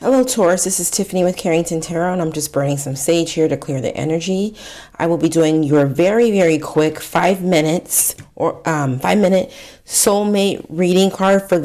Hello Taurus, this is Tiffany with Carrington Tarot, and I'm just burning some sage here to clear the energy. I will be doing your very quick 5 minutes or 5-minute soulmate reading card for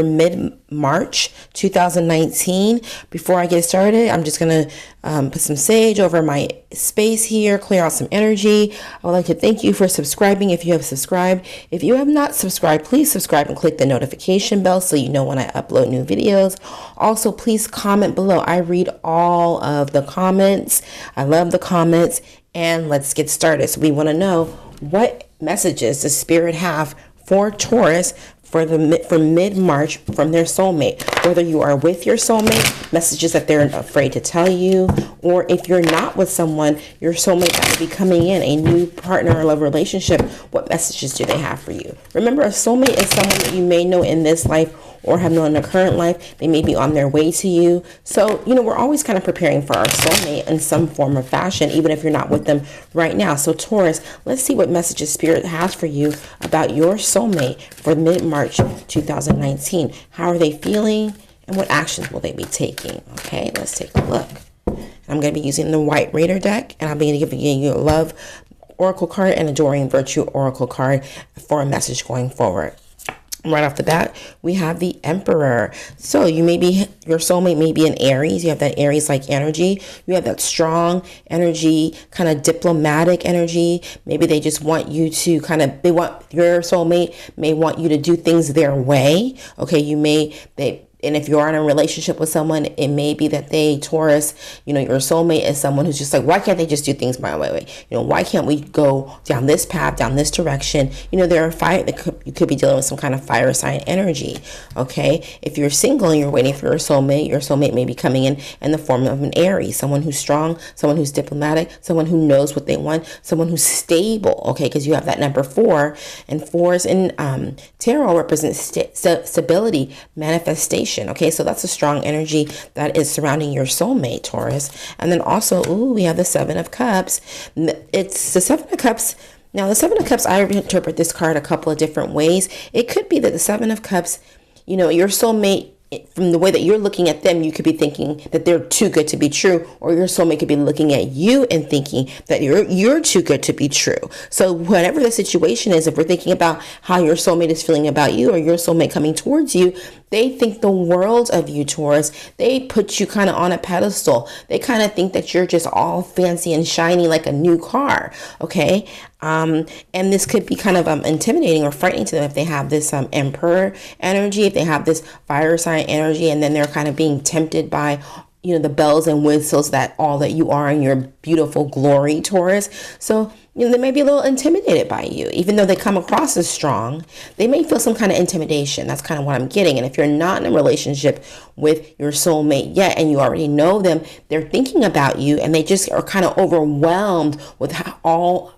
mid-March 2019. Before I get started, I'm just gonna put some sage over my space here, clear out some energy. I would like to thank you for subscribing if you have subscribed. If you have not subscribed, please subscribe and click the notification bell so you know when I upload new videos. Also, please comment below. I read all of the comments. I love the comments. And let's get started. So we want to know, what messages does Spirit have for Taurus for mid-March from their soulmate? Whether you are with your soulmate, messages that they're afraid to tell you, or if you're not with someone, your soulmate that will be coming in, a new partner or love relationship, what messages do they have for you? Remember, a soulmate is someone that you may know in this life or have known in a current life. They may be on their way to you. So, we're always kind of preparing for our soulmate in some form or fashion, even if you're not with them right now. So Taurus, let's see what messages Spirit has for you about your soulmate for mid-March 2019. How are they feeling and what actions will they be taking? Okay, let's take a look. I'm going to be using the White Raider deck, and I'll be giving you a Love Oracle card and Adoring Virtue Oracle card for a message going forward. Right off the bat, we have the Emperor. So your soulmate may be an Aries. You have that Aries-like energy. You have that strong energy, kind of diplomatic energy. Maybe they just want you to your soulmate may want you to do things their way. Okay, and if you are in a relationship with someone, it may be that Taurus, your soulmate is someone who's just like, why can't they just do things my way? Why can't we go down this path, down this direction? You could be dealing with some kind of fire sign energy. Okay, if you're single and you're waiting for your soulmate may be coming in the form of an Aries, someone who's strong, someone who's diplomatic, someone who knows what they want, someone who's stable. Okay, because you have that number 4, and 4s in tarot represents stability, manifestation. Okay, so that's a strong energy that is surrounding your soulmate, Taurus. And then also, we have the 7 of Cups. It's the 7 of Cups. Now, the 7 of Cups, I interpret this card a couple of different ways. It could be that the 7 of Cups, your soulmate, from the way that you're looking at them, you could be thinking that they're too good to be true, or your soulmate could be looking at you and thinking that you're too good to be true. So whatever the situation is, if we're thinking about how your soulmate is feeling about you, or your soulmate coming towards you, they think the world of you, Taurus. They put you kind of on a pedestal. They kind of think that you're just all fancy and shiny like a new car. Okay. And this could be kind of intimidating or frightening to them if they have this Emperor energy, if they have this fire sign energy, and then they're kind of being tempted by the bells and whistles that all that you are in your beautiful glory, Taurus. So they may be a little intimidated by you. Even though they come across as strong, they may feel some kind of intimidation. That's kind of what I'm getting. And if you're not in a relationship with your soulmate yet, and you already know them, they're thinking about you, and they just are kind of overwhelmed with all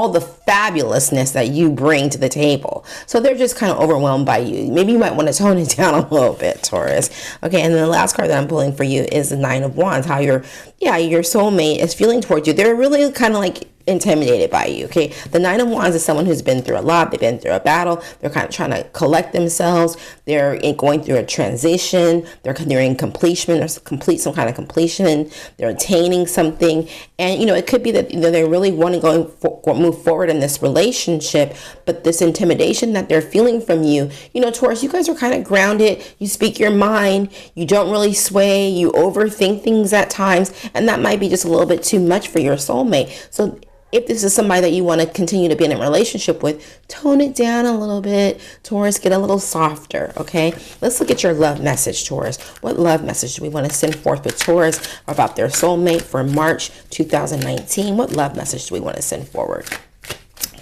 the fabulousness that you bring to the table. So they're just kind of overwhelmed by you. Maybe you might want to tone it down a little bit, Taurus. Okay, and then the last card that I'm pulling for you is the 9 of Wands. How your soulmate is feeling towards you. They're really kind of like intimidated by you. Okay, the 9 of Wands is someone who's been through a lot. They've been through a battle. They're kind of trying to collect themselves. They're going through a transition. They're in completion. There's some kind of completion. They're attaining something, and it could be that they really want to move forward in this relationship, but this intimidation that they're feeling from you, Taurus, you guys are kind of grounded. You speak your mind. You don't really sway. You overthink things at times, and that might be just a little bit too much for your soulmate. So if this is somebody that you want to continue to be in a relationship with, tone it down a little bit, Taurus. Get a little softer, okay? Let's look at your love message, Taurus. What love message do we want to send forth with Taurus about their soulmate for March 2019? What love message do we want to send forward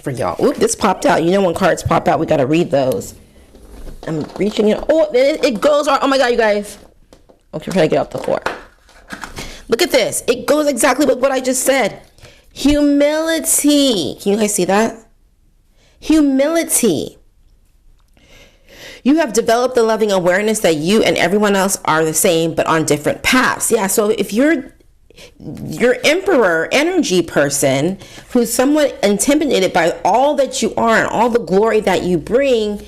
for y'all? Oop, this popped out. When cards pop out, we got to read those. I'm reaching it. Oh, it goes on. Oh my God, you guys. Okay, I'm trying to get off the floor. Look at this. It goes exactly with what I just said. Humility. Can you guys see that? Humility. You have developed the loving awareness that you and everyone else are the same, but on different paths. Yeah, so if you're your emperor energy person who's somewhat intimidated by all that you are and all the glory that you bring,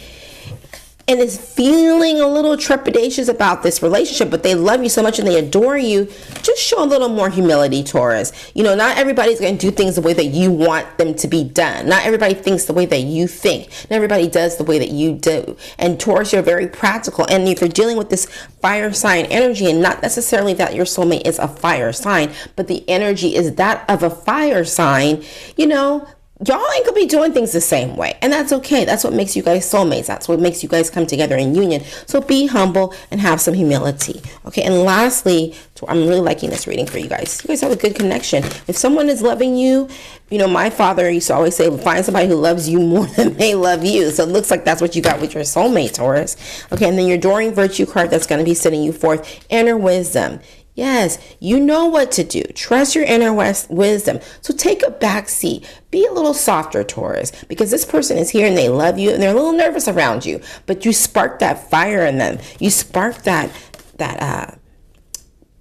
and is feeling a little trepidatious about this relationship, but they love you so much and they adore you, just show a little more humility, Taurus. You know, not everybody's going to do things the way that you want them to be done. Not everybody thinks the way that you think. Not everybody does the way that you do. And Taurus, you're very practical. And if you're dealing with this fire sign energy, and not necessarily that your soulmate is a fire sign, but the energy is that of a fire sign, you know, y'all ain't gonna be doing things the same way, and that's okay. That's what makes you guys soulmates. That's what makes you guys come together in union. So be humble and have some humility. Okay, and lastly, I'm really liking this reading for you guys. You guys have a good connection. If someone is loving you, you know, my father used to always say, find somebody who loves you more than they love you. So it looks like that's what you got with your soulmate, Taurus. Okay, and then your adoring virtue card, that's going to be setting you forth inner wisdom. Yes, you know what to do. Trust your inner wisdom. So take a back seat. Be a little softer, Taurus, because this person is here and they love you and they're a little nervous around you. But you spark that fire in them. You spark that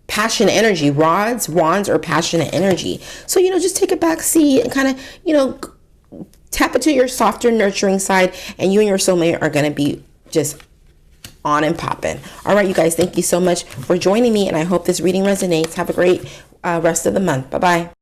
passionate energy, wands, or passionate energy. So, you know, just take a back seat and kind of, you know, tap into your softer, nurturing side, and you and your soulmate are going to be just on and popping. All right, you guys, thank you so much for joining me, and I hope this reading resonates. Have a great rest of the month. Bye-bye.